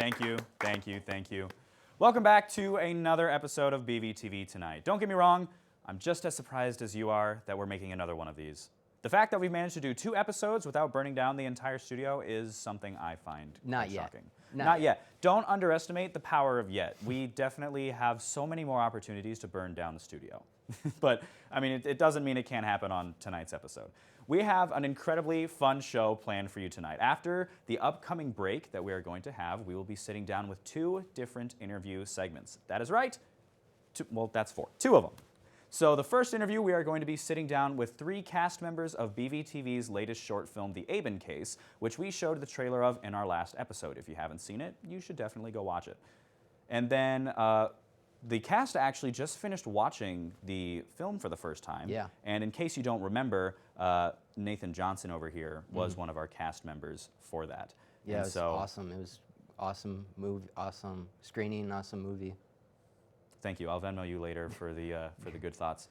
Thank you, thank you, thank you. Welcome back to another episode of BVTV Tonight. Don't get me wrong, I'm just as surprised as you are that we're making another one of these. The fact that we've managed to do 2 episodes without burning down the entire studio is something I find shocking. Not yet. Don't underestimate the power of yet. We definitely have so many more opportunities to burn down the studio. But, I mean, it doesn't mean it can't happen on tonight's episode. We have an incredibly fun show planned for you tonight. After the upcoming break that we are going to have, we will be sitting down with 2 different interview segments. That is right. Well, that's 4. 2 of them. So the first interview, we are going to be sitting down with 3 cast members of BVTV's latest short film, The A.B.E.N case, which we showed the trailer of in our last episode. If you haven't seen it, you should definitely go watch it. And then the cast actually just finished watching the film for the first time. Yeah. And in case you don't remember, Nathan Johnson over here was one of our cast members for that. Yeah, and it was awesome. It was awesome movie, awesome screening, awesome movie. Thank you. I'll Venmo you later for the good thoughts.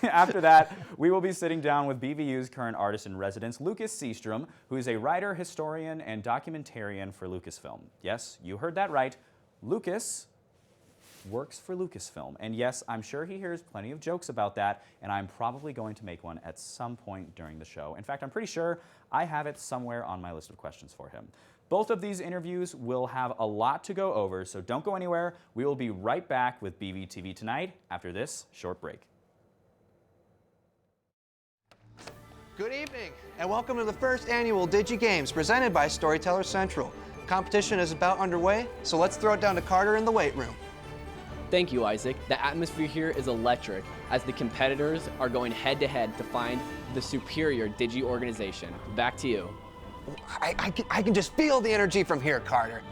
After that, we will be sitting down with BVU's current artist in residence, Lucas Seastrom, who is a writer, historian, and documentarian for Lucasfilm. Yes, you heard that right. Lucas works for Lucasfilm. And yes, I'm sure he hears plenty of jokes about that, and I'm probably going to make one at some point during the show. In fact, I'm pretty sure I have it somewhere on my list of questions for him. Both of these interviews will have a lot to go over, so don't go anywhere. We will be right back with BVTV Tonight after this short break. Good evening, and welcome to the first annual Digi Games presented by Storyteller Central. Competition is about underway, so let's throw it down to Carter in the weight room. Thank you, Isaac. The atmosphere here is electric as the competitors are going head-to-head to find the superior Digi organization. Back to you. I can just feel the energy from here, Carter.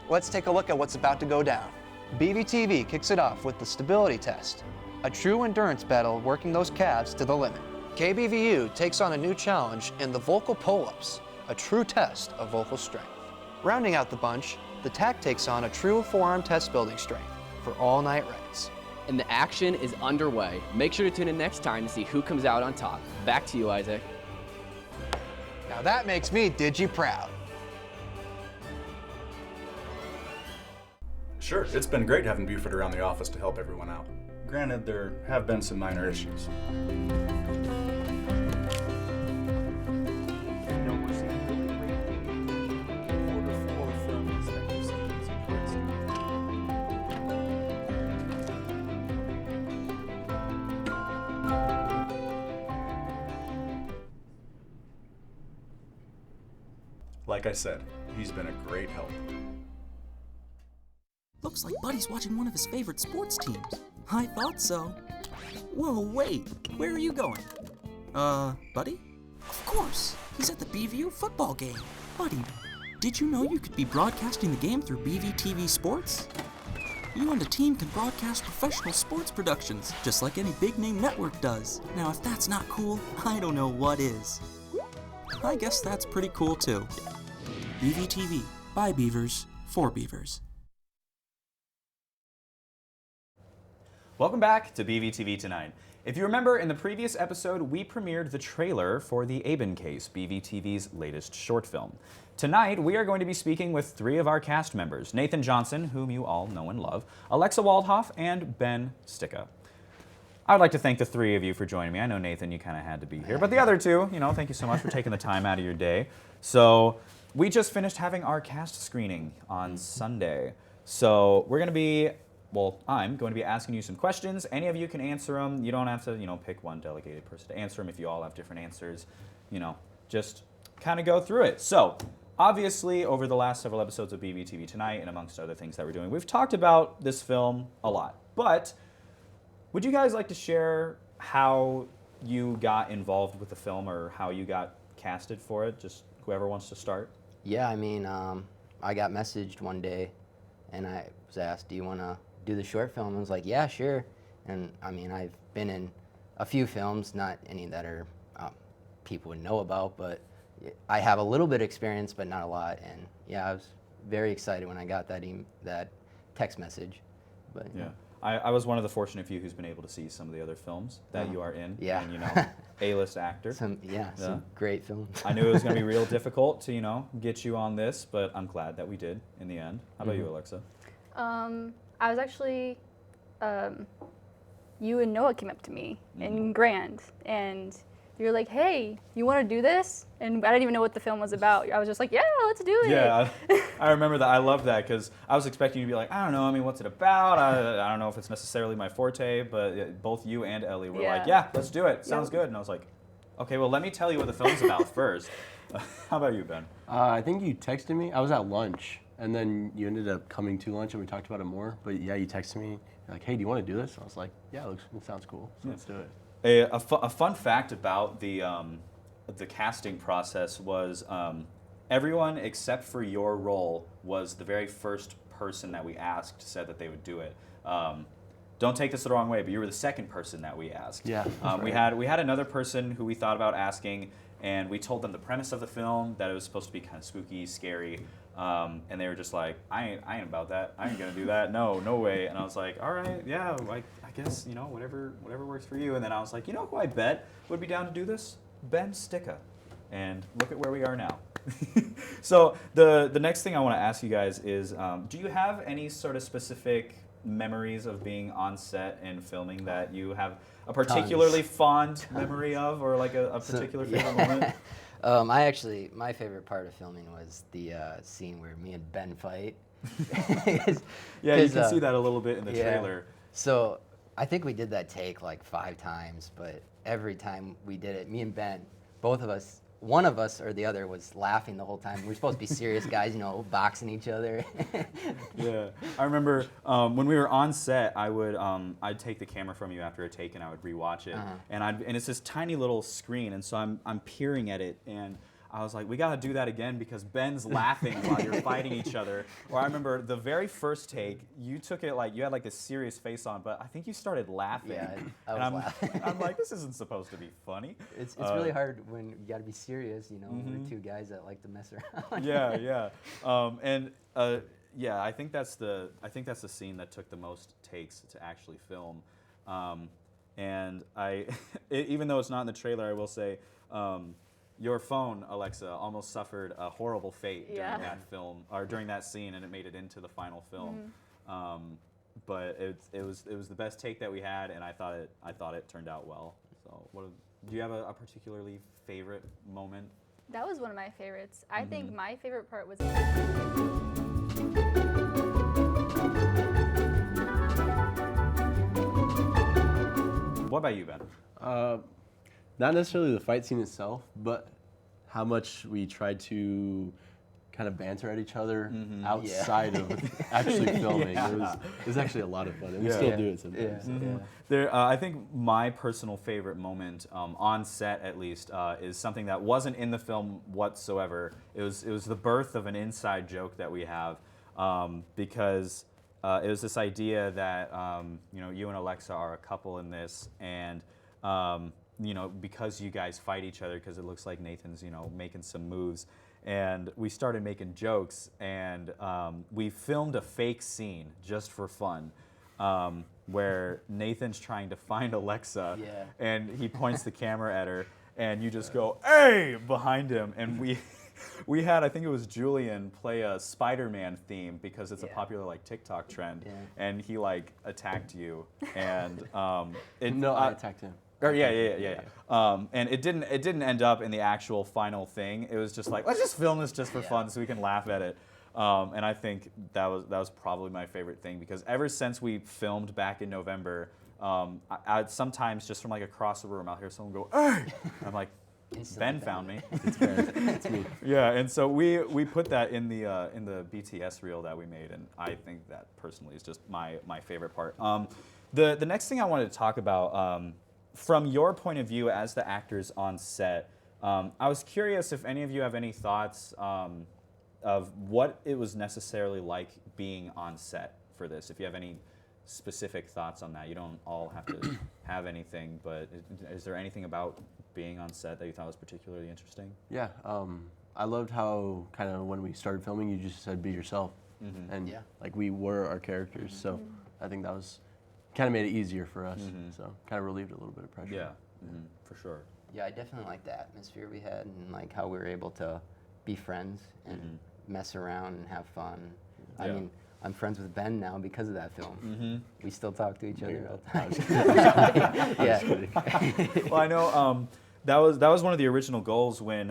Let's take a look at what's about to go down. BVTV kicks it off with the stability test, a true endurance battle working those calves to the limit. KBVU takes on a new challenge in the vocal pull-ups, a true test of vocal strength. Rounding out the bunch, the TAC takes on a true forearm test building strength for all-night rides. And the action is underway. Make sure to tune in next time to see who comes out on top. Back to you, Isaac. Now that makes me Digi proud. Sure, it's been great having Buford around the office to help everyone out. Granted, there have been some minor issues. Like I said, he's been a great help. Looks like Buddy's watching one of his favorite sports teams. I thought so. Whoa, wait, where are you going? Buddy? Of course, he's at the BVU football game. Buddy, did you know you could be broadcasting the game through BVTV Sports? You and the team can broadcast professional sports productions, just like any big-name network does. Now, if that's not cool, I don't know what is. I guess that's pretty cool, too. BVTV, by Beavers, for Beavers. Welcome back to BVTV Tonight. If you remember, in the previous episode, we premiered the trailer for the A.B.E.N case, BVTV's latest short film. Tonight, we are going to be speaking with 3 of our cast members, Nathan Johnson, whom you all know and love, Alexa Waldhoff, and Ben Sticka. I would like to thank the 3 of you for joining me. I know, Nathan, you kind of had to be here, but the other 2, thank you so much for taking the time out of your day. So, we just finished having our cast screening on Sunday. So, we're going to be, I'm going to be asking you some questions. Any of you can answer them. You don't have to, pick one delegated person to answer them if you all have different answers. Just kind of go through it. So, obviously, over the last several episodes of BVTV Tonight and amongst other things that we're doing, we've talked about this film a lot. But would you guys like to share how you got involved with the film or how you got casted for it? Just whoever wants to start. Yeah, I mean, I got messaged one day, and I was asked, do you want to do the short film? I was like, yeah, sure. And I mean, I've been in a few films, not any that are people would know about, but I have a little bit of experience, but not a lot. And yeah, I was very excited when I got that text message. But yeah. I was one of the fortunate few who's been able to see some of the other films that you are in. Yeah. And, A-list actor. Some great films. I knew it was going to be real difficult to, get you on this, but I'm glad that we did in the end. How about you, Alexa? I was actually, you and Noah came up to me in Grand, and you were like, hey, you want to do this? And I didn't even know what the film was about. I was just like, yeah, let's do it. Yeah, I remember that. I love that because I was expecting you to be like, I don't know, what's it about? I don't know if it's necessarily my forte, but both you and Ellie were like, yeah, let's do it. Sounds good. And I was like, okay, well, let me tell you what the film's about first. How about you, Ben? I think you texted me. I was at lunch, and then you ended up coming to lunch, and we talked about it more. But yeah, you texted me, you're like, hey, do you want to do this? And I was like, yeah, it sounds cool, so let's do it. A fun fact about the casting process was everyone except for your role was the very first person that we asked said that they would do it. Don't take this the wrong way, but you were the second person that we asked. Yeah. We had another person who we thought about asking, and we told them the premise of the film, that it was supposed to be kind of spooky, scary, and they were just like, I ain't about that. I ain't gonna do that. No way. And I was like, all right, yeah, I guess whatever works for you. And then I was like, who I bet would be down to do this? Ben Sticka. And look at where we are now. So the next thing I want to ask you guys is, do you have any sort of specific memories of being on set and filming that you have a particularly fond memory of, or like a particular favorite moment? My favorite part of filming was the scene where me and Ben fight. Yeah, you can see that a little bit in the trailer. So I think we did that take like 5 times, but every time we did it, me and Ben, both of us, one of us or the other was laughing the whole time. We were supposed to be serious guys, boxing each other. Yeah, I remember when we were on set, I'd take the camera from you after a take and I would rewatch it, and it's this tiny little screen, and so I'm peering at it, and I was like, we gotta do that again because Ben's laughing while you're fighting each other. Or I remember the very first take, you took it like you had like this serious face on, but I think you started laughing. Yeah, I was laughing. I'm like, this isn't supposed to be funny. It's really hard when you gotta be serious, We're 2 guys that like to mess around. Yeah. I think that's the scene that took the most takes to actually film. And even though it's not in the trailer, I will say, your phone, Alexa, almost suffered a horrible fate during that film, or during that scene, and it made it into the final film. But it was the best take that we had, and I thought it turned out well. So, do you have a particularly favorite moment? That was one of my favorites. I think my favorite part was. What about you, Ben? Not necessarily the fight scene itself, but how much we tried to kind of banter at each other outside of actually filming. It was actually a lot of fun, and we still do it sometimes. I think my personal favorite moment, on set at least, is something that wasn't in the film whatsoever. It was the birth of an inside joke that we have, because it was this idea that you and Alexa are a couple in this, and because you guys fight each other, because it looks like Nathan's making some moves, and we started making jokes, and we filmed a fake scene just for fun, where Nathan's trying to find Alexa, and he points the camera at her, and you just go, "Hey!" behind him, and we had, I think it was Julian, play a Spider-Man theme because it's a popular TikTok trend, and he attacked you, and I attacked him. And it didn't end up in the actual final thing. It was just like, let's just film this just for fun so we can laugh at it. And I think that was probably my favorite thing, because ever since we filmed back in November, I'd sometimes just from across the room, I'll hear someone go, "Hey!" I'm like, Ben found me. It's me. Yeah, and so we put that in the BTS reel that we made, and I think that personally is just my favorite part. The next thing I wanted to talk about, from your point of view as the actors on set, I was curious if any of you have any thoughts of what it was necessarily like being on set for this. If you have any specific thoughts on that, you don't all have to have anything, but is there anything about being on set that you thought was particularly interesting? Yeah, I loved how kind of when we started filming, you just said be yourself, and we were our characters. So I think that was kind of made it easier for us. So kind of relieved a little bit of pressure. Yeah, for sure. Yeah, I definitely like the atmosphere we had and like how we were able to be friends and mess around and have fun. I Yeah. mean, I'm friends with Ben now because of that film. We still talk to each other all the time. Yeah. Well, I know that was one of the original goals when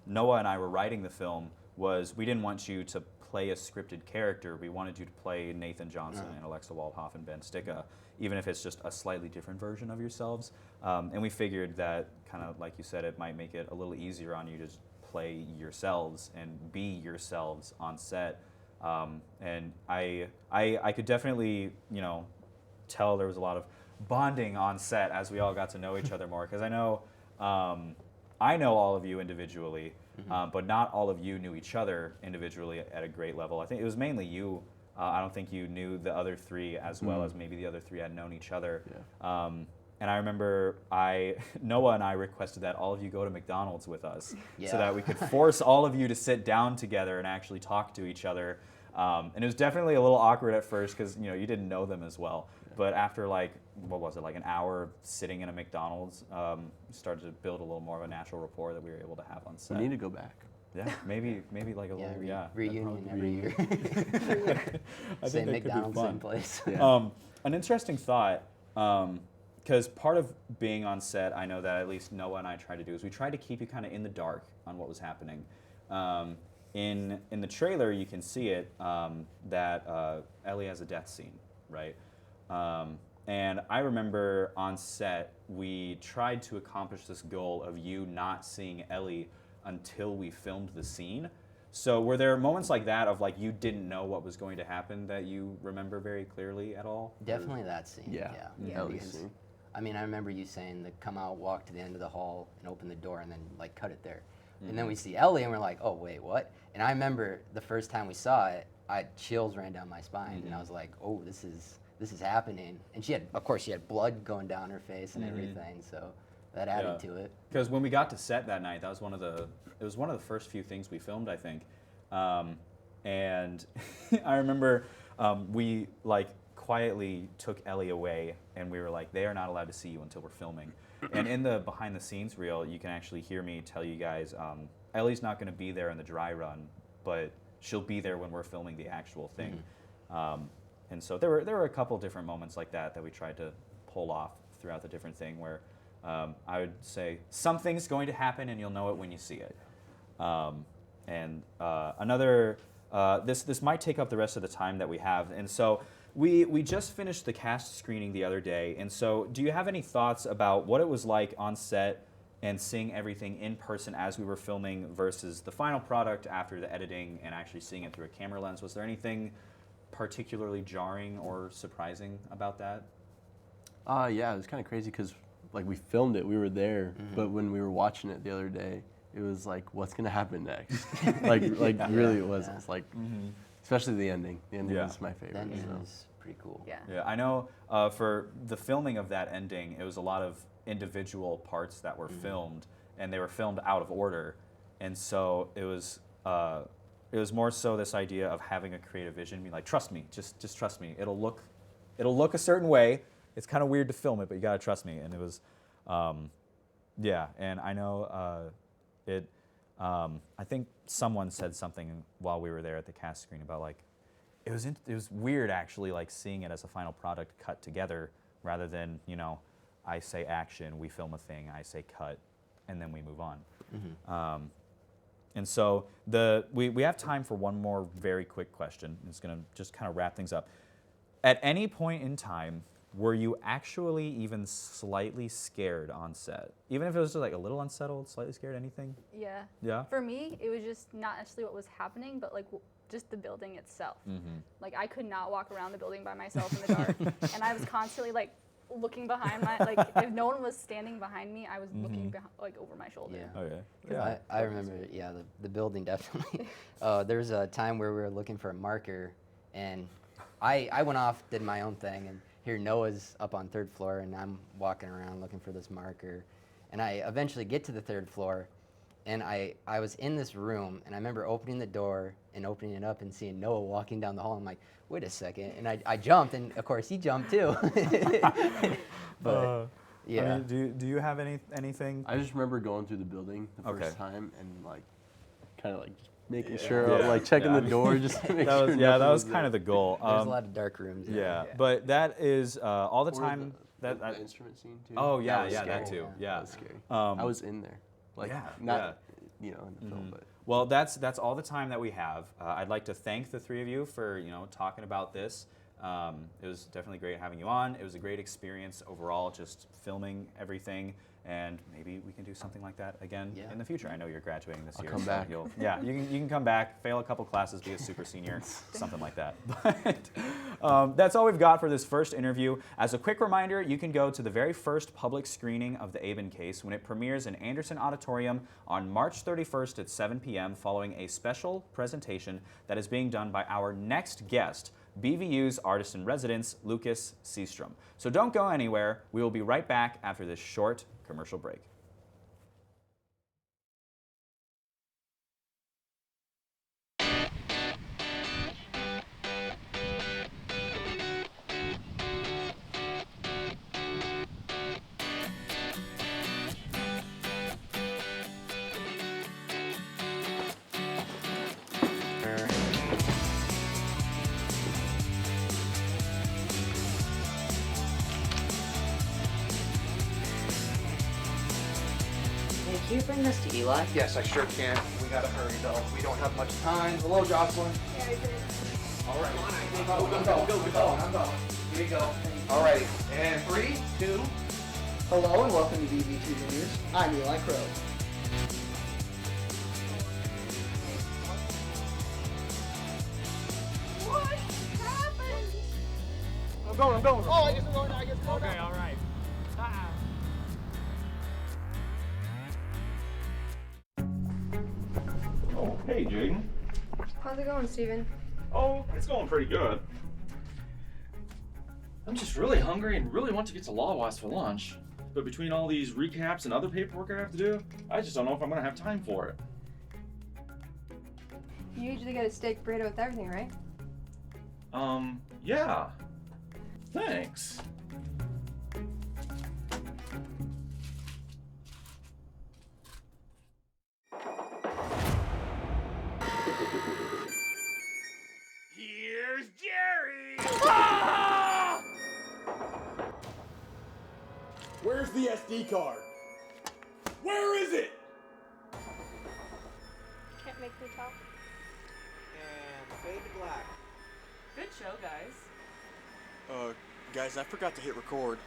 Noah and I were writing the film. Was we didn't want you to play a scripted character. We wanted you to play Nathan Johnson and Alexa Waldhoff and Ben Sticka, even if it's just a slightly different version of yourselves. And we figured that, kind of like you said, it might make it a little easier on you to just play yourselves and be yourselves on set. And I could definitely, tell there was a lot of bonding on set as we all got to know each other more, because I know all of you individually, but not all of you knew each other individually at a great level. I think it was mainly you. I don't think you knew the other three as well as maybe the other three had known each other. Yeah. And I remember Noah and I requested that all of you go to McDonald's with us so that we could force all of you to sit down together and actually talk to each other. And it was definitely a little awkward at first because you didn't know them as well. But after like an hour of sitting in a McDonald's, we started to build a little more of a natural rapport that we were able to have on set. We need to go back. Yeah, maybe like a little reunion every year. I Same think that could be McDonald's, fun. same place. Yeah. An interesting thought, because part of being on set, I know that at least Noah and I tried to do, is we tried to keep you kind of in the dark on what was happening. In the trailer, you can see it that Ellie has a death scene, right? And I remember on set, we tried to accomplish this goal of you not seeing Ellie until we filmed the scene. So were there moments like that of like you didn't know what was going to happen that you remember very clearly at all? Definitely that scene. Yeah. Ellie's scene. I mean, I remember you saying to come out, walk to the end of the hall, and open the door, and then like cut it there. And then we see Ellie, and we're like, oh wait, what? And I remember the first time we saw it, chills ran down my spine, and I was like, oh, this is happening. And she had blood going down her face and everything, so that added to it. Because when we got to set that night, that was one of the first few things we filmed, I think. And I remember we like quietly took Ellie away, and we were like, they are not allowed to see you until we're filming. And in the behind the scenes reel, you can actually hear me tell you guys, Ellie's not going to be there in the dry run, but she'll be there when we're filming the actual thing. And so there were a couple different moments like that we tried to pull off throughout the different thing where I would say something's going to happen and you'll know it when you see it. This might take up the rest of the time that we have. And so we just finished the cast screening the other day. And so do you have any thoughts about what it was like on set and seeing everything in person as we were filming versus the final product after the editing and actually seeing it through a camera lens? Was there anything particularly jarring or surprising about that? Yeah, it was kind of crazy because like we filmed it, we were there, but when we were watching it the other day, it was like, what's gonna happen next? Really, it was. It's like, especially the ending. The ending was my favorite. The ending was pretty cool. Yeah. I know for the filming of that ending, it was a lot of individual parts that were filmed, and they were filmed out of order, and so it was more so this idea of having a creative vision, being like, trust me, just trust me. It'll look a certain way. It's kind of weird to film it, but you gotta trust me. And it was, and I know I think someone said something while we were there at the cast screen about like, it was weird actually, like seeing it as a final product cut together rather than, I say action, we film a thing, I say cut, and then we move on. And so we have time for one more very quick question. It's gonna just kind of wrap things up. At any point in time, were you actually even slightly scared on set? Even if it was just like a little unsettled, slightly scared, anything? Yeah. Yeah? For me, it was just not necessarily what was happening, but like just the building itself. Like I could not walk around the building by myself in the dark, and I was constantly like looking behind if no one was standing behind me, I was looking like over my shoulder. Yeah. Okay. Yeah. I remember, the building definitely. There was a time where we were looking for a marker, and I went off, did my own thing, and here Noah's up on 3rd floor, and I'm walking around looking for this marker. And I eventually get to the 3rd floor, And I was in this room, and I remember opening the door and opening it up and seeing Noah walking down the hall. I'm like, wait a second. And I jumped, and of course he jumped too. But yeah. I mean, do you have anything? I just remember going through the building the Okay. first time and like kind of like just making sure, like checking the door just to make sure. That was there. kind of the goal. There's a lot of dark rooms. Yeah, but that is all the Or time. the that instrument scene too. Oh yeah, was yeah, scary. that too. Yeah, That was scary. Um, I was in there, like yeah, not you know in the film, but. Well, that's all the time that we have. I'd like to thank the three of you for talking about this. It was definitely great having you on. It was a great experience overall, just filming everything, and maybe we can do something like that again in the future. I know you're graduating this year. I'll come back. You can come back, fail a couple classes, be a super senior, something like that. But that's all we've got for this first interview. As a quick reminder, you can go to the very first public screening of the A.B.E.N case when it premieres in Anderson Auditorium on March 31st at 7 p.m. following a special presentation that is being done by our next guest, BVU's artist-in-residence, Lucas Seastrom. So don't go anywhere. We will be right back after this short commercial break. Can you bring this to Eli? Yes, I sure can. We gotta hurry though. We don't have much time. Hello, Jocelyn. All right. I'm going. Here you go. All right. And 3, 2. Hello and welcome to BVTV News. I'm Eli Crow. What happened? I'm going. Oh, I guess we're going now. Okay, all right. Oh, hey, Jaden. How's it going, Steven? Oh, it's going pretty good. I'm just really hungry and really want to get to Lawas for lunch. But between all these recaps and other paperwork I have to do, I just don't know if I'm going to have time for it. You usually get a steak burrito with everything, right? Yeah. Thanks. Here's Jerry! Where's the SD card? Where is it? Can't make me talk. And fade to black. Good show, guys. Guys, I forgot to hit record.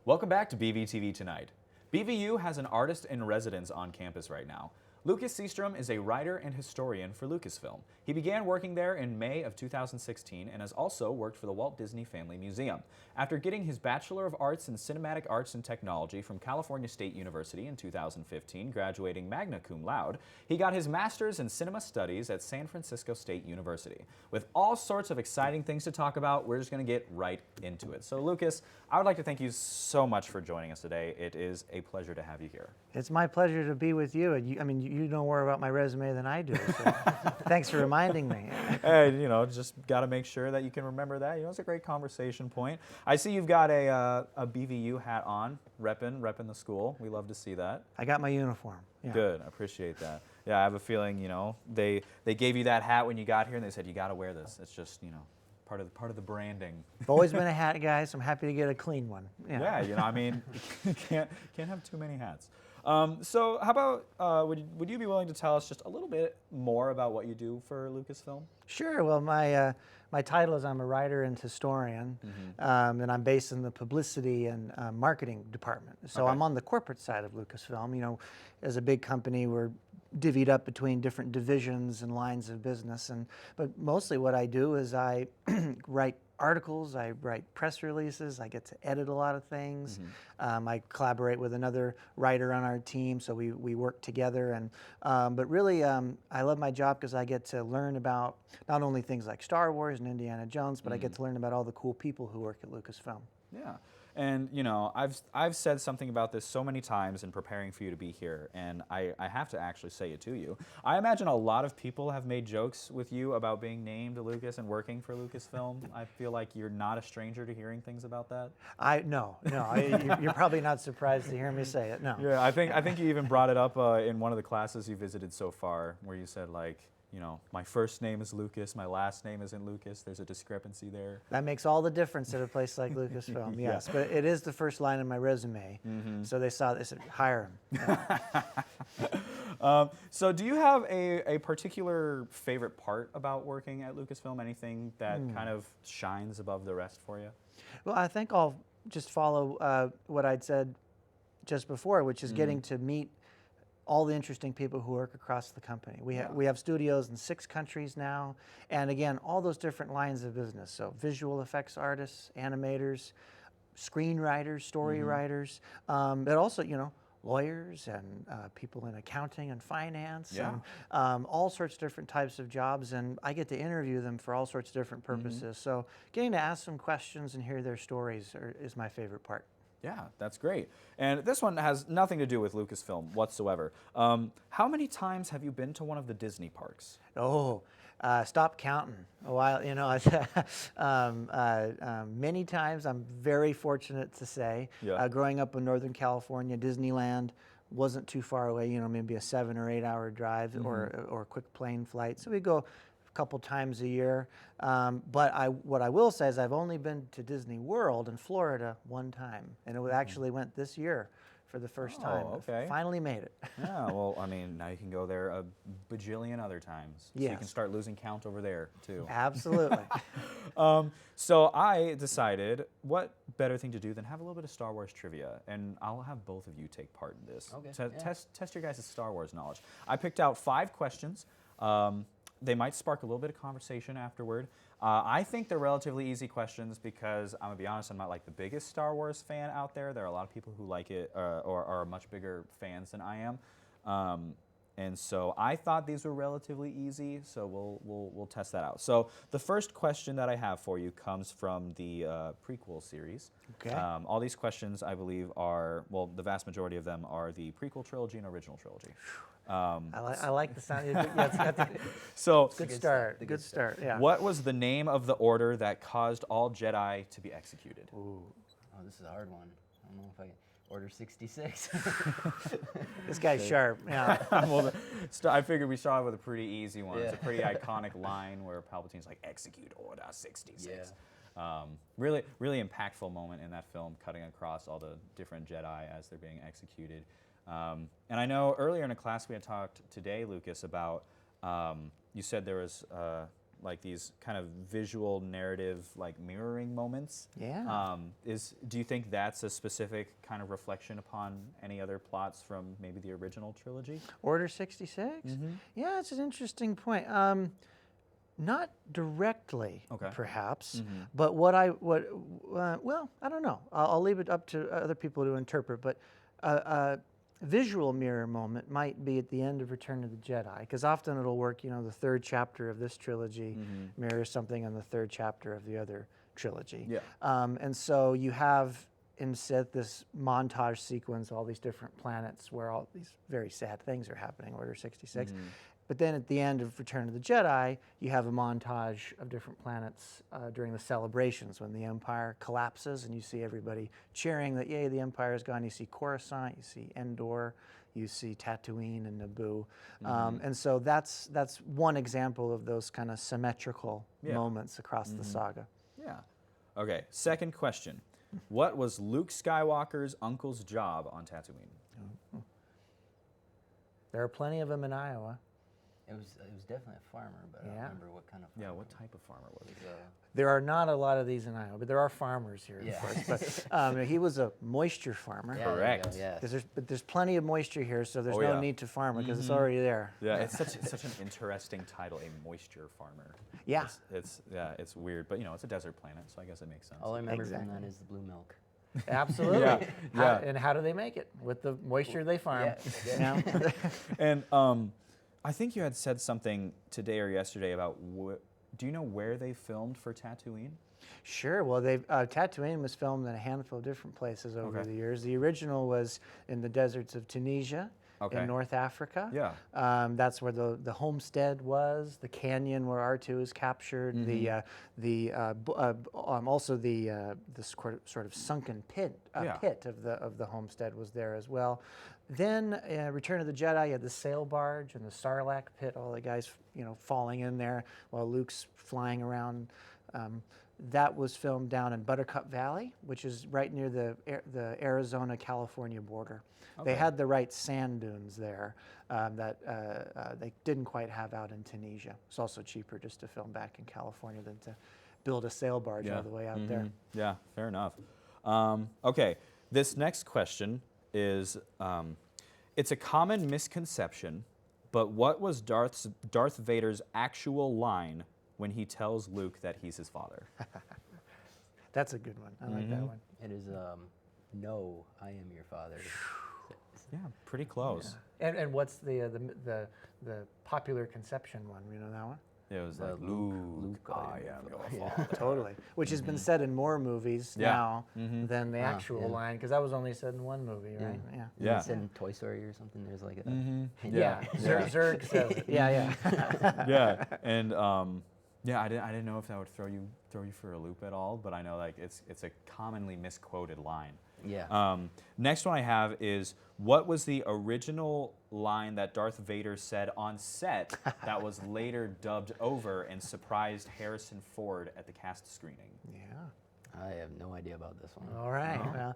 Welcome back to BVTV Tonight. BVU has an artist in residence on campus right now. Lucas Seastrom is a writer and historian for Lucasfilm. He began working there in May of 2016 and has also worked for the Walt Disney Family Museum. After getting his Bachelor of Arts in Cinematic Arts and Technology from California State University in 2015, graduating magna cum laude, he got his Master's in Cinema Studies at San Francisco State University. With all sorts of exciting things to talk about, we're just going to get right into it. So Lucas, I would like to thank you so much for joining us today. It is a pleasure to have you here. It's my pleasure to be with you. And you know more about my resume than I do, so thanks for reminding me. Hey, just got to make sure that you can remember that. It's a great conversation point. I see you've got a BVU hat on, repping the school. We love to see that. I got my uniform. Yeah. Good, I appreciate that. Yeah, I have a feeling, they gave you that hat when you got here and they said, you got to wear this. It's just, part of the branding. I've always been a hat guy, so I'm happy to get a clean one. Yeah, you can't have too many hats. So how about, would you be willing to tell us just a little bit more about what you do for Lucasfilm? Sure. Well, my title is I'm a writer and historian, and I'm based in the publicity and marketing department. So I'm on the corporate side of Lucasfilm. As a big company, we're divvied up between different divisions and lines of business. But mostly what I do is I write articles, I write press releases, I get to edit a lot of things. I collaborate with another writer on our team, so we work together. And but really, I love my job because I get to learn about not only things like Star Wars and Indiana Jones, but I get to learn about all the cool people who work at Lucasfilm. Yeah. And you know, I've said something about this so many times in preparing for you to be here, and I have to actually say it to you. I imagine a lot of people have made jokes with you about being named Lucas and working for Lucasfilm. I feel like you're not a stranger to hearing things about that. No, you're probably not surprised to hear me say it. No. Yeah, I think you even brought it up in one of the classes you visited so far, where you said like, you know, my first name is Lucas, my last name isn't Lucas. There's a discrepancy there. That makes all the difference at a place like Lucasfilm, yes. But it is the first line in my resume. So they said, hire him. So do you have a particular favorite part about working at Lucasfilm? Anything that kind of shines above the rest for you? Well, I think I'll just follow what I'd said just before, which is getting to meet all the interesting people who work across the company. We have studios in 6 countries now, and again, all those different lines of business. So visual effects artists, animators, screenwriters, story writers, but also, you know, lawyers and people in accounting and finance, and all sorts of different types of jobs, and I get to interview them for all sorts of different purposes. So getting to ask them questions and hear their stories is my favorite part. Yeah, that's great. And this one has nothing to do with Lucasfilm whatsoever. How many times have you been to one of the Disney parks? Oh, stop counting. A while, you know, many times. I'm very fortunate to say. Growing up in Northern California, Disneyland wasn't too far away. You know, maybe a 7 or 8 hour drive or a quick plane flight. So we go a couple times a year. But what I will say is I've only been to Disney World in Florida 1 time, and it actually went this year for the first time. Okay. Finally made it. Yeah, well, I mean, now you can go there a bajillion other times. So you can start losing count over there, too. Absolutely. So I decided, what better thing to do than have a little bit of Star Wars trivia, and I'll have both of you take part in this. Okay. Test your guys' Star Wars knowledge. I picked out 5 questions. They might spark a little bit of conversation afterward. I think they're relatively easy questions because, I'm going to be honest, I'm not like the biggest Star Wars fan out there. There are a lot of people who like it or are much bigger fans than I am. And so I thought these were relatively easy, so we'll test that out. So the first question that I have for you comes from the prequel series. Okay. All these questions, I believe, are, well, the vast majority of them are the prequel trilogy and original trilogy. I like the sound. So good start. Good start. Yeah. What was the name of the order that caused all Jedi to be executed? Ooh. Oh, this is a hard one. I don't know if I can. Order 66. This guy's sharp. Yeah. Well, I figured we started with a pretty easy one. It's a pretty iconic line where Palpatine's like, "Execute Order 66." Really impactful moment in that film, cutting across all the different Jedi as they're being executed. And I know earlier in a class we had talked today, Lucas, about, you said there was like these kind of visual narrative, like mirroring moments. Yeah. Do you think that's a specific kind of reflection upon any other plots from maybe the original trilogy? Order 66? Yeah, it's an interesting point. Not directly, perhaps, but well, I don't know. I'll leave it up to other people to interpret, but visual mirror moment might be at the end of Return of the Jedi, because often it'll work, you know, the 3rd chapter of this trilogy mirrors something in the 3rd chapter of the other trilogy. And so you have in Sith this montage sequence, all these different planets where all these very sad things are happening, Order 66. But then at the end of Return of the Jedi, you have a montage of different planets during the celebrations when the Empire collapses and you see everybody cheering that, yay, the Empire is gone. You see Coruscant, you see Endor, you see Tatooine and Naboo. And so that's one example of those kind of symmetrical moments across the saga. Yeah. Okay, second question. What was Luke Skywalker's uncle's job on Tatooine? There are plenty of them in Iowa. It was definitely a farmer, but I don't remember what kind of Yeah, what type of farmer was he? There are not a lot of these in Iowa, but there are farmers here, Yeah. of course. But he was a moisture farmer. Yeah, Correct. Yeah. But there's plenty of moisture here, so there's Oh, no yeah. need to farm it because it's already there. Yeah, it's such an interesting title, a moisture farmer. Yeah. It's weird, but it's a desert planet, so I guess it makes sense. All I remember from that is the blue milk. Absolutely. Yeah. And how do they make it? With the moisture they farm. Yeah. And I think you had said something today or yesterday about do you know where they filmed for Tatooine? Sure. Well, Tatooine was filmed in a handful of different places over the years. The original was in the deserts of Tunisia, in North Africa. Yeah. That's where the homestead was, the canyon where R2 is captured, also the sort of sunken pit of the homestead was there as well. Then Return of the Jedi, you had the sail barge and the Sarlacc pit, all the guys falling in there while Luke's flying around. That was filmed down in Buttercup Valley, which is right near the Arizona-California border. They had the right sand dunes there that they didn't quite have out in Tunisia. It's also cheaper just to film back in California than to build a sail barge all the way out there. Yeah, fair enough. Okay, this next question is, it's a common misconception, but what was Darth Vader's actual line when he tells Luke that he's his father? That's a good one. I like that one. It is, no, I am your father. Yeah, pretty close. Yeah. And what's the popular conception one? You know that one? It was like, Luke, I am your father. Totally. Which has been said in more movies now than the actual line, because that was only said in one movie, right? Yeah. It's in Toy Story or something. There's like a Zurg says it. Yeah. Yeah, and I didn't know if that would throw you for a loop at all, but I know like it's a commonly misquoted line. Yeah. Next one I have is, what was the original line that Darth Vader said on set that was later dubbed over and surprised Harrison Ford at the cast screening? Yeah. I have no idea about this one. All right. Well,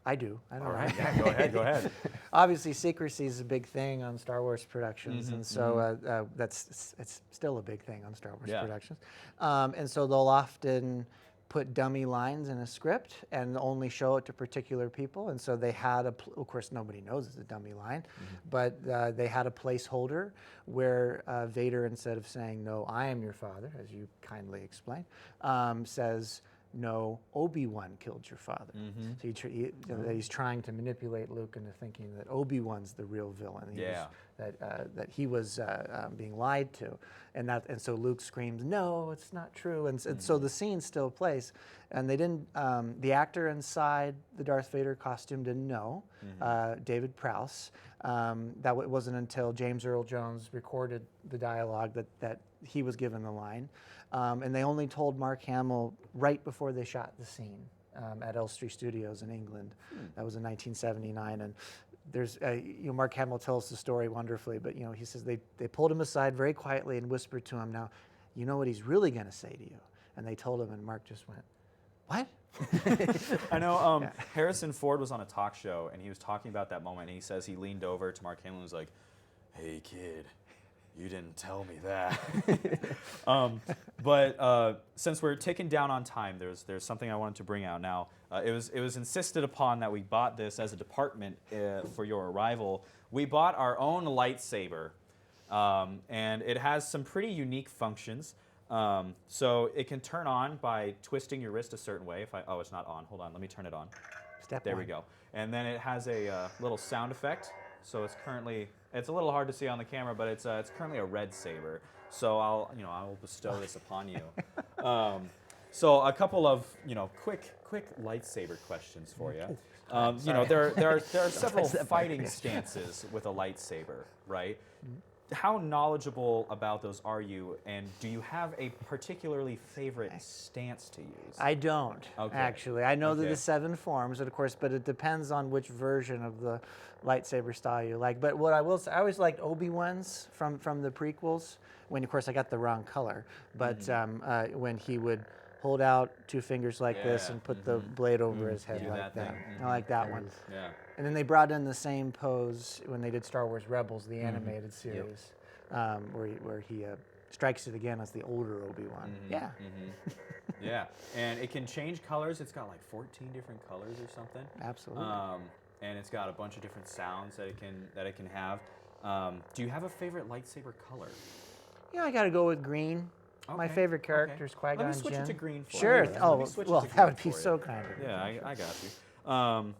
I do. I don't know. All right. Yeah. Go ahead. Obviously, secrecy is a big thing on Star Wars productions, and so it's still a big thing on Star Wars productions. And so they'll often put dummy lines in a script and only show it to particular people. And so they had of course, nobody knows it's a dummy line, but they had a placeholder where Vader, instead of saying, "No, I am your father," as you kindly explained, says, "No, Obi-Wan killed your father." So he's trying to manipulate Luke into thinking that Obi-Wan's the real villain. That he was being lied to, and so Luke screams, "No, it's not true!" And so the scene still plays, and they didn't. The actor inside the Darth Vader costume didn't know, David Prowse. That wasn't until James Earl Jones recorded the dialogue that he was given the line. And they only told Mark Hamill right before they shot the scene at Elstree Studios in England. That was in 1979. And there's, Mark Hamill tells the story wonderfully, but he says they pulled him aside very quietly and whispered to him, "Now, you know what he's really going to say to you." And they told him, and Mark just went, "What?" I know Harrison Ford was on a talk show, and he was talking about that moment, and he says he leaned over to Mark Hamill and was like, "Hey, kid, you didn't tell me that." But since we're ticking down on time, there's something I wanted to bring out now. It was insisted upon that we bought this as a department for your arrival. We bought our own lightsaber, and it has some pretty unique functions. So it can turn on by twisting your wrist a certain way. It's not on. Hold on, let me turn it on. There we go. And then it has a little sound effect. So it's a little hard to see on the camera, but it's currently a red saber. So I will bestow this upon you. So a couple of quick lightsaber questions for you. There are several fighting stances with a lightsaber, right? How knowledgeable about those are you, and do you have a particularly favorite stance to use? I don't, actually. I know that the 7 forms, of course, but it depends on which version of the lightsaber style you like. But what I will say, I always liked Obi-Wan's from the prequels, when, of course, I got the wrong color. But when he would hold out 2 fingers like this and put the blade over his head like that. I like that one. Yeah. And then they brought in the same pose when they did Star Wars Rebels, the animated series, where he strikes it again as the older Obi-Wan. Yeah. Yeah, and it can change colors. It's got like 14 different colors or something. Absolutely. And it's got a bunch of different sounds that it can have. Do you have a favorite lightsaber color? Yeah, I got to go with green. My favorite character is Qui-Gon Jinn. Let me switch it to green for sure. you. Oh, well, that would be so kind of you. Yeah, I got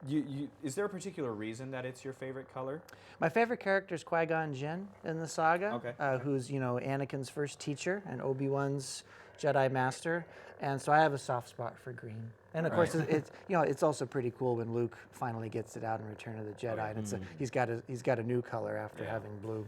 you. Is there a particular reason that it's your favorite color? My favorite character is Qui-Gon Jinn in the saga, who's Anakin's first teacher and Obi-Wan's Jedi Master, and so I have a soft spot for green. And of course, it's also pretty cool when Luke finally gets it out in Return of the Jedi, and he's got a new color after having blue.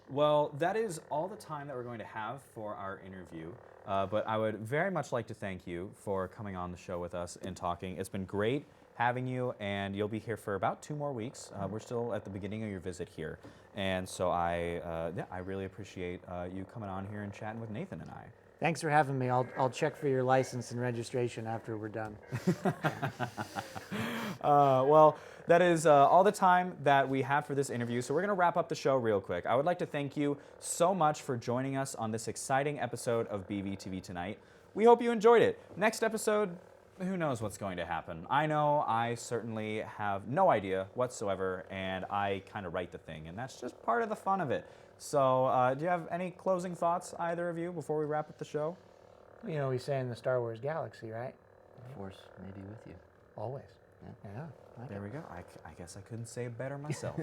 Well, that is all the time that we're going to have for our interview. But I would very much like to thank you for coming on the show with us and talking. It's been great having you, and you'll be here for about 2 more weeks. We're still at the beginning of your visit here, and so I really appreciate you coming on here and chatting with Nathan and I. Thanks for having me. I'll check for your license and registration after we're done. Well, that is all the time that we have for this interview, so we're going to wrap up the show real quick. I would like to thank you so much for joining us on this exciting episode of BVTV Tonight. We hope you enjoyed it. Next episode, who knows what's going to happen. I know I certainly have no idea whatsoever, and I kind of write the thing, and that's just part of the fun of it. So, do you have any closing thoughts, either of you, before we wrap up the show? You know, we say in the Star Wars galaxy, right? The Force may be with you. Always. Yeah. There we go. I guess I couldn't say it better myself.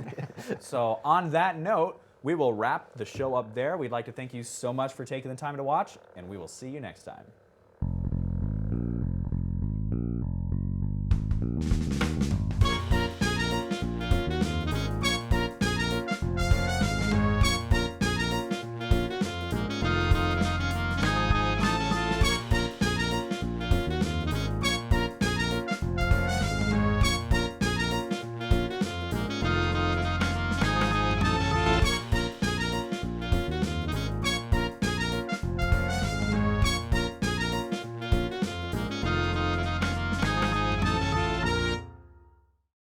So, on that note, we will wrap the show up there. We'd like to thank you so much for taking the time to watch, and we will see you next time.